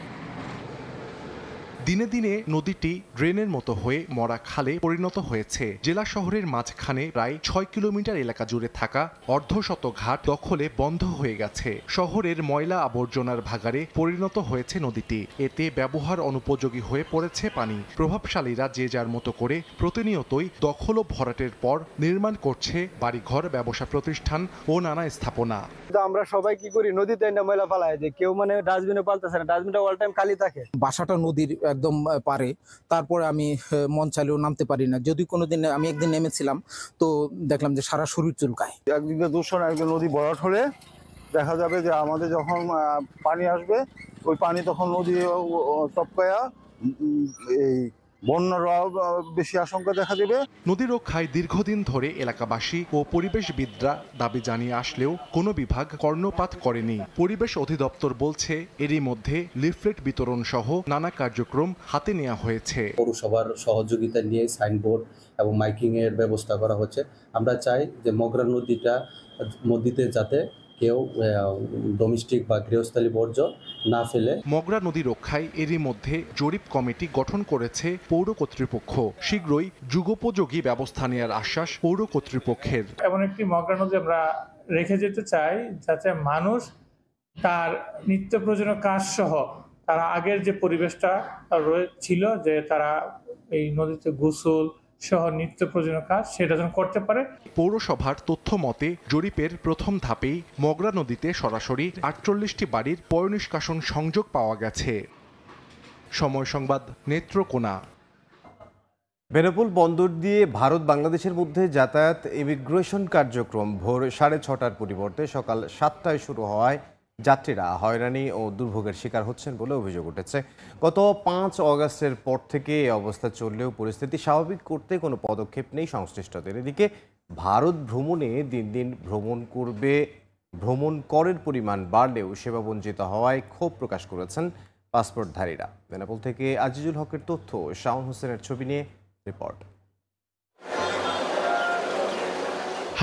দিনে দিনে নদীটি ড্রেনের মতো হয়ে মরা খালে পরিণত হয়েছে। জেলা শহরের মাঝখানে প্রায় 6 কিলোমিটার এলাকা জুড়ে থাকা অর্ধশত ঘাট দখলে বন্ধ হয়ে গেছে। শহরের ময়লা আবর্জনার ভাগাড়ে পরিণত হয়েছে নদীটি। এতে ব্যবহার অনুপযোগী হয়ে পড়েছে পানি। প্রভাবশালীরা যে যার মতো করে প্রতিনিয়তই দখল ও ভরাটের পর নির্মাণ করছে বাড়িঘর, ব্যবসা প্রতিষ্ঠান ও নানা স্থাপনা। আমরা সবাই কি করি, নদীতে ময়লা ফালায় যে কেউ ডাস্টবিনে পাল্টাছে না, ডাস্টবিনটা অল টাইম খালি থাকে। বাসাটা নদীর একদম পারে, তারপরে আমি মন চাইলেও নামতে পারি না। যদি কোনোদিন আমি একদিন নেমেছিলাম তো দেখলাম যে সারা শরীর চুলকায়। একদিকে দূষণ, একদিন নদী ভরাট হলে দেখা যাবে যে আমাদের যখন পানি আসবে ওই পানি তখন নদী টপকায়া এই বন্যার বেশি আশঙ্কা দেখা দেবে। নদী রক্ষায় দীর্ঘদিন ধরে এলাকাবাসী ও পরিবেশবিদরা দাবি জানিয়ে আসলেও কোনো বিভাগ কর্ণপাত করেনি। পরিবেশ অধিদপ্তর বলছে এরই মধ্যে লিফলেট বিতরণ সহ নানা কার্যক্রম হাতে নেওয়া হয়েছে। পৌরসভার সহযোগিতা নিয়ে সাইনবোর্ড এবং মাইকিং এর ব্যবস্থা করা হচ্ছে। আমরা চাই যে মগরা নদীতে যাতে কেউ ডোমেস্টিক বা গৃহস্থালী বর্জ্য না ফেলে। মগরা নদী রক্ষায় এরই মধ্যে জরিপ কমিটি গঠন করেছে পৌর কর্তৃপক্ষ। শীঘ্রই যুগোপযোগী ব্যবস্থা নেওয়ার আশ্বাস পৌর কর্তৃপক্ষের। এমন একটি মগরা নদী আমরা রেখে যেতে চাই যাতে মানুষ তার নিত্য প্রয়োজনীয় কাজ সহ তারা আগের যে পরিবেশটা ছিল, যে তারা এই নদীতে গোসল সহ নিত্য প্রয়োজনীয় কাজ সেটা যেন করতে পারে। পৌরসভার তথ্য মতে জরিপের প্রথম ধাপেই মগরা নদীতে সরাসরি 48টি বাড়ির পয়ঃনিষ্কাশন সংযোগ পাওয়া গেছে। সময় সংবাদ, নেত্রকোনা। বেনাপোল বন্দর দিয়ে ভারত বাংলাদেশের মধ্যে যাতায়াত ইমিগ্রেশন কার্যক্রম ভোর 6:30টার পরিবর্তে সকাল 7টায় শুরু হওয়ায় যাত্রীরা হয়রানি ও দুর্ভোগের শিকার হচ্ছেন বলে অভিযোগ উঠেছে। গত 5 অগাস্টের পর থেকে এই অবস্থা চললেও পরিস্থিতি স্বাভাবিক করতে কোনো পদক্ষেপ নেই সংশ্লিষ্টদের। এদিকে ভারত ভ্রমণে দিন দিন ভ্রমণ করের পরিমাণ বাড়লেও সেবা বঞ্চিত হওয়ায় ক্ষোভ প্রকাশ করেছেন পাসপোর্টধারীরা। বেনাপোল থেকে আজিজুল হকের তথ্য, শাওন হোসেনের ছবি নিয়ে রিপোর্ট।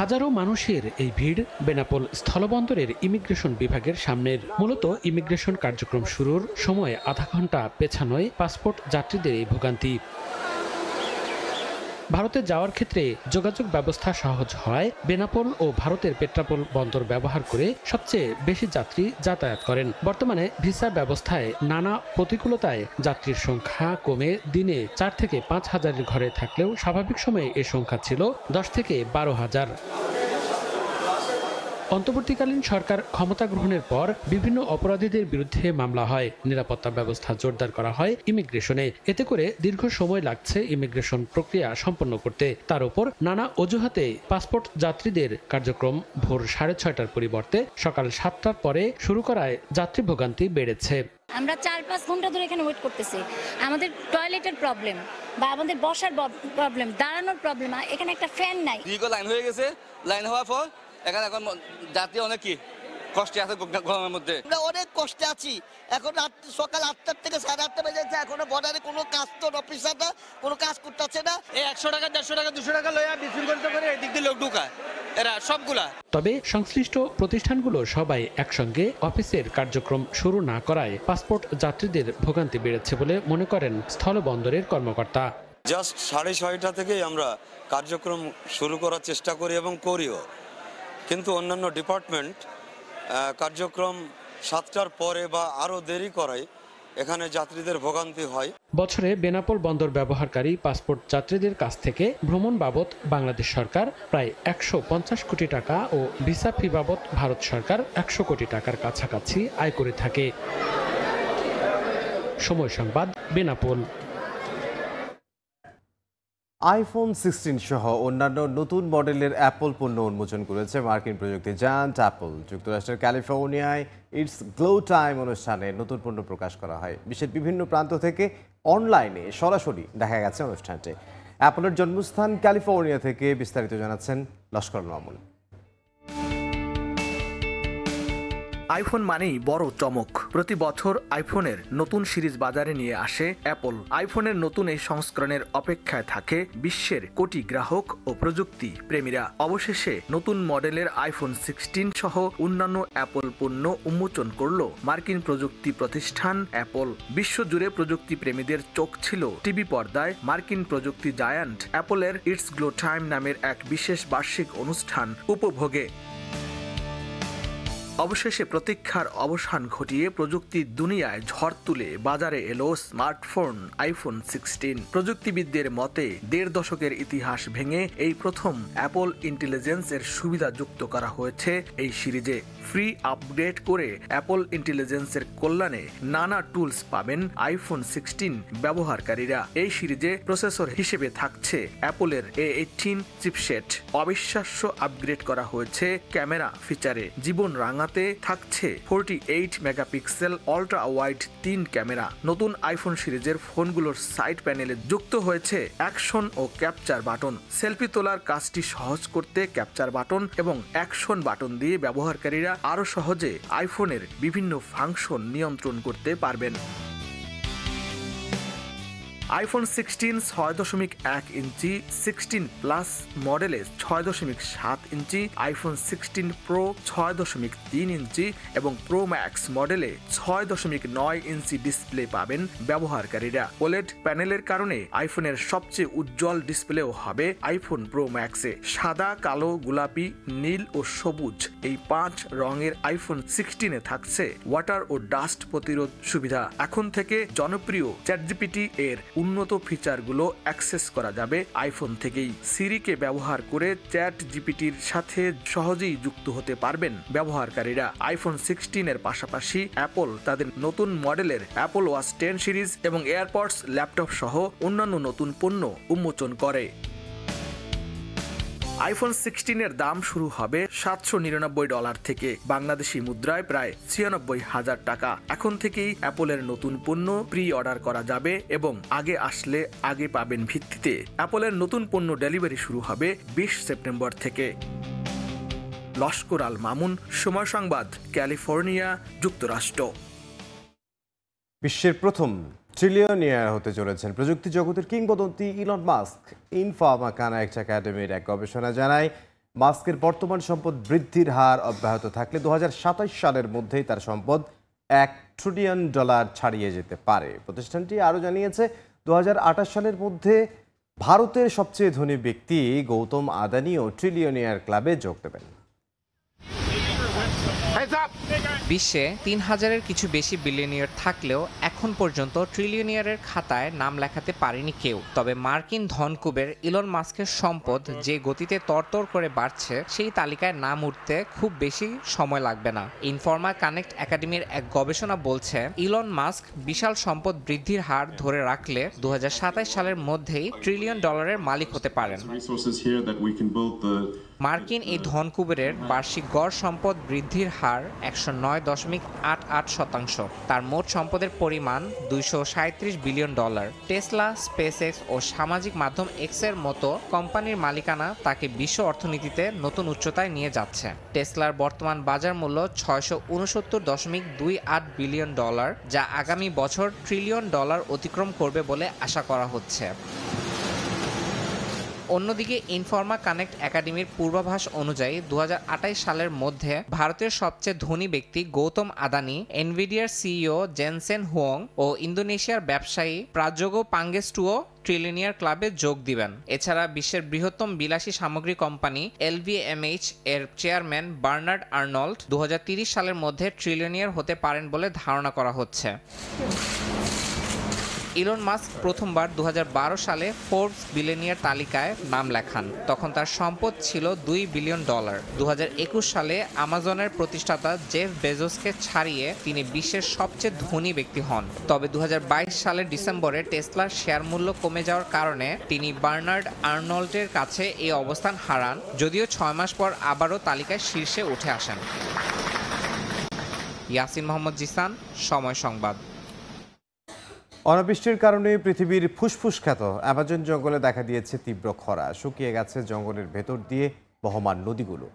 হাজারো মানুষের এই ভিড় বেনাপোল স্থলবন্দরের ইমিগ্রেশন বিভাগের সামনের। মূলত ইমিগ্রেশন কার্যক্রম শুরুর সময় আধা ঘন্টা পেছানোয় পাসপোর্ট যাত্রীদের এই ভোগান্তি। ভারতে যাওয়ার ক্ষেত্রে যোগাযোগ ব্যবস্থা সহজ হওয়ায় বেনাপোল ও ভারতের পেট্রাপোল বন্দর ব্যবহার করে সবচেয়ে বেশি যাত্রী যাতায়াত করেন। বর্তমানে ভিসা ব্যবস্থায় নানা প্রতিকূলতায় যাত্রীর সংখ্যা কমে দিনে 4 থেকে 5 হাজারের ঘরে থাকলেও স্বাভাবিক সময়ে এ সংখ্যা ছিল 10 থেকে 12,000। অন্তর্বর্তীকালীন সরকার ক্ষমতা গ্রহণের পর বিভিন্ন অপরাধীদের বিরুদ্ধে মামলা হয়, নিরাপত্তা ব্যবস্থা জোরদার করা হয় ইমিগ্রেশনে। এতে করে দীর্ঘ সময় লাগছে ইমিগ্রেশন প্রক্রিয়া সম্পন্ন করতে। তার উপর নানা অজুহাতে পাসপোর্ট যাত্রীদের কার্যক্রম ভোর 6:30টার পরিবর্তে সকাল 7টার পরে শুরু করায় যাত্রী ভোগান্তি বেড়েছে। আমরা 4-5 ঘন্টা ধরে এখানে ওয়েট করতেছি। আমাদের টয়লেটের প্রবলেম বা আমাদের বসার প্রবলেম, দাঁড়ানোর প্রবলেম। এখানে একটা ফ্যান নাই। লাইন হয়ে গেছে, লাইন হওয়ার পর এখন যাত্রী অনেক কষ্টে আছে গরমের মধ্যে। আমরা অনেক কষ্টে আছি। এখন সকাল 8টার থেকে 8:30 বেজে যাচ্ছে, এখনো বর্ডারে কোনো কাজ তো অফিসাররা কোনো কাজ করতেছে না। এই 100 টাকা 150 টাকা 200 টাকা লয়া বিশৃঙ্খলিত করে এদিক দিয়ে লোক ঢুকায় এরা সবগুলা। তবে সংশ্লিষ্ট প্রতিষ্ঠানগুলো সবাই একসঙ্গে অফিসের কার্যক্রম শুরু না করায় পাসপোর্ট যাত্রীদের ভোগান্তি বেড়েছে বলে মনে করেন স্থলবন্দরের কর্মকর্তা। জাস্ট 6:30 থেকেই আমরা কার্যক্রম শুরু করার চেষ্টা করি এবং করিও, কিন্তু অন্যান্য ডিপার্টমেন্ট কার্যক্রম 7টার পরে বা আরও দেরি করায় এখানে যাত্রীদের ভোগান্তি হয়। বছরে বেনাপোল বন্দর ব্যবহারকারী পাসপোর্ট যাত্রীদের কাছ থেকে ভ্রমণ বাবদ বাংলাদেশ সরকার প্রায় 150 কোটি টাকা ও ভিসা ফি বাবদ ভারত সরকার 100 কোটি টাকার কাছাকাছি আয় করে থাকে। সময় সংবাদ, বেনাপোল। আইফোন 16 সহ অন্যান্য নতুন মডেলের অ্যাপল পণ্য উন্মোচন করেছে মার্কিন প্রযুক্তি জায়ান্ট অ্যাপল। যুক্তরাষ্ট্রের ক্যালিফোর্নিয়ায় ইটস গ্লো টাইম অনুষ্ঠানে নতুন পণ্য প্রকাশ করা হয়। বিশ্বের বিভিন্ন প্রান্ত থেকে অনলাইনে সরাসরি দেখা গেছে অনুষ্ঠানটি। অ্যাপলের জন্মস্থান ক্যালিফোর্নিয়া থেকে বিস্তারিত জানাচ্ছেন লস্কর মামুন। আইফোন মানেই বড় চমক। প্রতি বছর আইফোনের নতুন সিরিজ বাজারে নিয়ে আসে অ্যাপল। আইফোনের নতুন এই সংস্করণের অপেক্ষায় থাকে বিশ্বের কোটি গ্রাহক ও প্রযুক্তি প্রেমীরা। অবশেষে নতুন মডেলের আইফোন 16 সহ অন্যান্য অ্যাপল পণ্য উন্মোচন করল মার্কিন প্রযুক্তি প্রতিষ্ঠান অ্যাপল। বিশ্বজুড়ে প্রযুক্তি প্রেমীদের চোখ ছিল টিভি পর্দায় মার্কিন প্রযুক্তি জায়ান্ট অ্যাপলের ইটস গ্লো টাইম নামের এক বিশেষ বার্ষিক অনুষ্ঠান উপভোগে। অবশেষে প্রতীক্ষার অবসান ঘটিয়ে প্রযুক্তির দুনিয়ায় ঝড় তুলে বাজারে এলো স্মার্টফোন আইফোন 16। প্রযুক্তিবিদদের মতে 1.5 দশকের ইতিহাস ভেঙে এই প্রথম অ্যাপল ইন্টেলিজেন্সের সুবিধা যুক্ত করা হয়েছে এই সিরিজে। ফ্রি আপগ্রেড করে অ্যাপল ইন্টেলিজেন্সের কল্যাণে নানা টুলস পাবেন আইফোন 16 ব্যবহারকারীরা। এই সিরিজে প্রসেসর হিসেবে থাকছে অ্যাপলের A18 চিপসেট। অবিশ্বাস্য আপগ্রেড করা হয়েছে ক্যামেরা ফিচারে। জীবন রাঙাতে থাকছে 48 মেগাপিক্সেল আল্ট্রা ওয়াইড 3 ক্যামেরা। নতুন আইফোন সিরিজের ফোনগুলোর সাইড প্যানেলে যুক্ত হয়েছে অ্যাকশন ও ক্যাপচার বাটন। সেলফি তোলার কাজটি সহজ করতে ক্যাপচার বাটন এবং অ্যাকশন বাটন দিয়ে ব্যবহারকারীরা আরো সহজে আইফোনের বিভিন্ন ফাংশন নিয়ন্ত্রণ করতে পারবেন। আইফোন 16 6.1 ইঞ্চি, 16 প্লাস মডেলে 6.7 ইঞ্চি, আইফোন 16 প্রো 6.3 ইঞ্চি এবং প্রো ম্যাক্স মডেলে 6.9 ইঞ্চি ডিসপ্লে পাবেন ব্যবহারকারীরা। ওলেড প্যানেলের কারণে আইফোনের সবচেয়ে উজ্জ্বল ডিসপ্লেও হবে আইফোন প্রো ম্যাক্সে। সাদা, কালো, গোলাপি, নীল ও সবুজ এই 5 রঙের আইফোন 16-এ থাকছে ওয়াটার ও ডাস্ট প্রতিরোধ সুবিধা। এখন থেকে জনপ্রিয় চ্যাটজিপিটি এর উন্নত ফিচারগুলো অ্যাক্সেস করা যাবে আইফোন থেকেই। সিরিকে ব্যবহার করে চ্যাট জিপিটির সাথে সহজেই যুক্ত হতে পারবেন ব্যবহারকারীরা। আইফোন 16 এর পাশাপাশি অ্যাপল তাদের নতুন মডেলের অ্যাপল ওয়াচ 10 সিরিজ এবং এয়ারপডস ল্যাপটপ সহ অন্যান্য নতুন পণ্য উন্মোচন করে। আইফোন 16 এর দাম শুরু হবে $799 থেকে, বাংলাদেশি মুদ্রায় প্রায় 96,000 টাকা। এখন থেকেই অ্যাপলের নতুন পণ্য প্রি অর্ডার করা যাবে এবং আগে আসলে আগে পাবেন ভিত্তিতে অ্যাপলের নতুন পণ্য ডেলিভারি শুরু হবে 20 সেপ্টেম্বর থেকে। লস্কর আল মামুন, সময় সংবাদ, ক্যালিফোর্নিয়া, যুক্তরাষ্ট্র। বিশ্বের প্রথম ট্রিলিয়নিয়ার হতে চলেছেন প্রযুক্তি জগতের কিংবদন্তি ইলন মাস্ক। ইনফর্মা কানেক্ট একাডেমির এক গবেষণা জানায় মাস্কের বর্তমান সম্পদ বৃদ্ধির হার অব্যাহত থাকলে 2027 সালের মধ্যেই তার সম্পদ $1 ট্রিলিয়ন ছাড়িয়ে যেতে পারে। প্রতিষ্ঠানটি আরও জানিয়েছে 2028 সালের মধ্যে ভারতের সবচেয়ে ধনী ব্যক্তি গৌতম আদানিও ট্রিলিয়নিয়ার ক্লাবে যোগ দেবেন। বিশ্বে 3000-এর কিছু বেশি বিলিয়নিয়ার থাকলেও এখন পর্যন্ত ট্রিলিয়নিয়ারের খাতায় নাম লেখাতে পারেনি কেউ। তবে মার্কিন ধনকুবের ইলন মাস্কের সম্পদ যে গতিতে তরতর করে বাড়ছে, সেই তালিকায় নাম উঠতে খুব বেশি সময় লাগবে না। ইনফর্মা কানেক্ট একাডেমির এক গবেষণা বলছে ইলন মাস্ক বিশাল সম্পদ বৃদ্ধির হার ধরে রাখলে 2027 সালের মধ্যেই $1 ট্রিলিয়ন মালিক হতে পারেন। মার্কিন এই ধনকুবেরের বার্ষিক গড় সম্পদ বৃদ্ধির হার 109.88%। তার মোট সম্পদের পরিমাণ $237 বিলিয়ন। টেসলা, স্পেসএক্স ও সামাজিক মাধ্যম এক্সের মতো কোম্পানির মালিকানা তাকে বিশ্ব অর্থনীতিতে নতুন উচ্চতায় নিয়ে যাচ্ছে। টেসলার বর্তমান বাজার মূল্য $669.28 বিলিয়ন, যা আগামী বছর $1 ট্রিলিয়ন অতিক্রম করবে বলে আশা করা হচ্ছে। অন্যদিকে ইনফর্মা কানেক্ট একাডেমির পূর্বাভাস অনুযায়ী 2028 সালের মধ্যে ভারতের সবচেয়ে ধনী ব্যক্তি গৌতম আদানি, এনভিডিয়ার সিইও জেনসেন হুয়ং ও ইন্দোনেশিয়ার ব্যবসায়ী প্রাজোগো পাঙ্গেস্টুও ট্রিলিয়নিয়ার ক্লাবে যোগ দিবেন। এছাড়া বিশ্বের বৃহত্তম বিলাসী সামগ্রী কোম্পানি LVMH এর চেয়ারম্যান বার্নার্ড আর্নল্ড 2030 সালের মধ্যে ট্রিলিয়নিয়ার হতে পারেন বলে ধারণা করা হচ্ছে। ইলন মাস্ক প্রথমবার 2012 সালে ফোর্বস বিলিয়নিয়ার তালিকায় নাম লেখান। তখন তার সম্পদ ছিল $2 বিলিয়ন। 2021 সালে আমাজনের প্রতিষ্ঠাতা জেফ বেজোসকে ছাড়িয়ে তিনি বিশ্বের সবচেয়ে ধনী ব্যক্তি হন। তবে 2022 সালের ডিসেম্বরে টেসলার শেয়ার মূল্য কমে যাওয়ার কারণে তিনি বার্নার্ড আর্নল্ডের কাছে এই অবস্থান হারান, যদিও 6 মাস পর আবারও তালিকায় শীর্ষে উঠে আসেন। ইয়াসিন মোহাম্মদ জিসান, সময় সংবাদ। অনাবৃষ্টির কারণে পৃথিবীর ফুসফুস খ্যাত অ্যামাজন জঙ্গলে দেখা দিয়েছে তীব্র খরা। শুকিয়ে গেছে জঙ্গলের ভেতর দিয়ে বহমান নদীগুলো।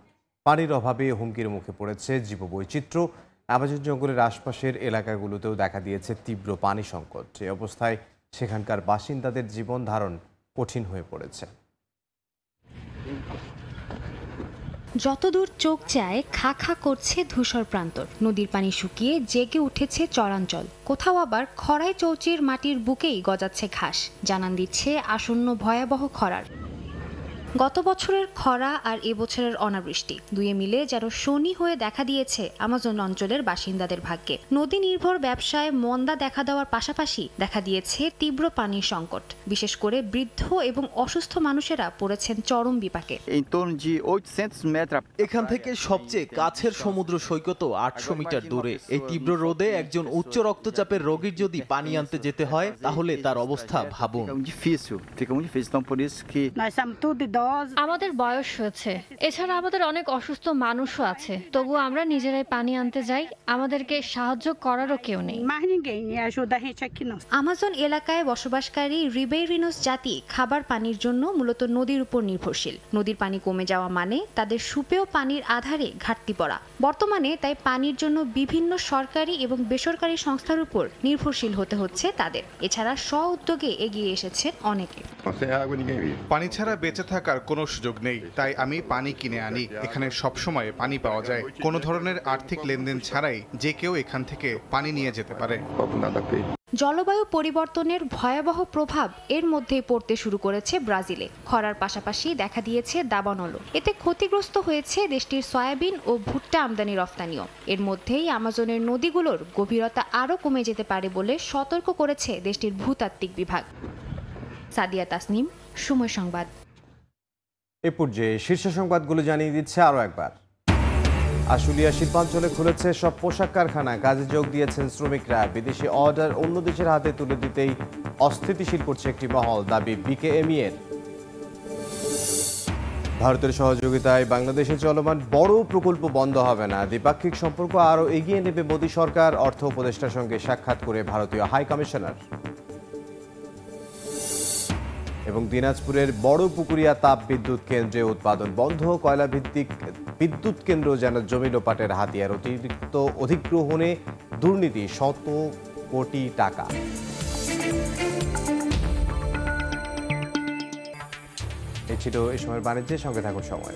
পানির অভাবে হুমকির মুখে পড়েছে জীববৈচিত্র্য। আমাজন জঙ্গলের আশপাশের এলাকাগুলোতেও দেখা দিয়েছে তীব্র পানি সংকট। এই অবস্থায় সেখানকার বাসিন্দাদের জীবন ধারণ কঠিন হয়ে পড়েছে। যতদূর চোখ যায় খা খা করছে ধূসর প্রান্তর। নদীর পানি শুকিয়ে জেগে উঠেছে চরাঞ্চল, কোথাও আবার খরায় চৌচির মাটির বুকেই গজাচ্ছে ঘাস, জানান দিচ্ছে আসন্ন ভয়াবহ খরার। গত বছরের খরা আর এবছরের অনাবৃষ্টি দুয়ে মিলে যেন শনি হয়ে দেখা দিয়েছে আমাজন অঞ্চলের বাসিন্দাদের ভাগ্যে। নদী নির্ভর ব্যবসায় মন্দা দেখা দেওয়ার পাশাপাশি দেখা দিয়েছে তীব্র পানির সংকট। বিশেষ করে বৃদ্ধ এবং অসুস্থ মানুষেরা পড়েছেন চরম বিপাকে। এখান থেকে সবচেয়ে কাছের সমুদ্র সৈকত 800 মিটার দূরে। এই তীব্র রোদে একজন উচ্চ রক্তচাপের রোগীর যদি পানি আনতে যেতে হয় তাহলে তার অবস্থা ভাবুন। আমাদের বয়স হয়েছে, এছাড়া আমাদের অনেক অসুস্থ মানুষও আছে, তবু আমরা নিজেরাই পানি আনতে যাই, আমাদেরকে সাহায্য করারও কেউ নেই। আমাজন এলাকায় বসবাসকারী রিবেইরিনোস জাতি খাবার পানির জন্য মূলত নদীর উপর নির্ভরশীল। নদীর পানি কমে যাওয়া মানে তাদের সুপেয় পানির আধারে ঘাটতি পড়া। বর্তমানে তাই পানির জন্য বিভিন্ন সরকারি এবং বেসরকারি সংস্থার উপর নির্ভরশীল হতে হচ্ছে তাদের। এছাড়া স্ব উদ্যোগে এগিয়ে এসেছেন অনেকে। পানি ছাড়া বেঁচে থাকার কোনো সুযোগ নেই, তাই আমি পানি কিনে আনি। এখানে সবসময় পানি পাওয়া যায়, কোনো ধরনের আর্থিক লেনদেন ছাড়াই যে কেউ এখান থেকে পানি নিয়ে যেতে পারে। জলবায়ু পরিবর্তনের ভয়াবহ প্রভাব এর মধ্যেই পড়তে শুরু করেছে ব্রাজিলে। খরার পাশাপাশি দেখা দিয়েছে দাবানলও। এতে ক্ষতিগ্রস্ত হয়েছে দেশটির সয়াবিন ও ভুট্টা আমদানি রফতানিও। এর মধ্যেই আমাজনের নদীগুলোর গভীরতা আরও কমে যেতে পারে বলে সতর্ক করেছে দেশটির ভূতাত্ত্বিক বিভাগ। সাদিয়া তাসনিম, সময় সংবাদ। এ পর্যায়ে শীর্ষ সংবাদগুলো জানিয়ে দিচ্ছে আরও একবার। আশুলিয়া শিল্পাঞ্চলে খুলেছে সব পোশাক কারখানা, কাজে যোগ দিয়েছেন শ্রমিকরা। বিদেশি অর্ডার অন্য দেশের হাতে তুলে দিতেই অস্থিতিশীল করছে একটি মহল, দাবি বিকেএমই এর। ভারতের সহযোগিতায় বাংলাদেশে চলমান বড় প্রকল্প বন্ধ হবে না, দ্বিপাক্ষিক সম্পর্ক আরও এগিয়ে নেবে মোদী সরকার। অর্থ উপদেষ্টার সঙ্গে সাক্ষাৎ করে ভারতীয় হাই কমিশনার। এবং দিনাজপুরের বড় পুকুরিয়া তাপ বিদ্যুৎ কেন্দ্রে উৎপাদন বন্ধ, কয়লা ভিত্তিক বিদ্যুৎ কেন্দ্র যেন জমি লোপাটের হাতিয়ার। অতিরিক্ত অধিগ্রহণে দুর্নীতি, শত কোটি টাকা। এই ছিল এই সময়ের বাণিজ্যের সঙ্গে থাকুন সময়।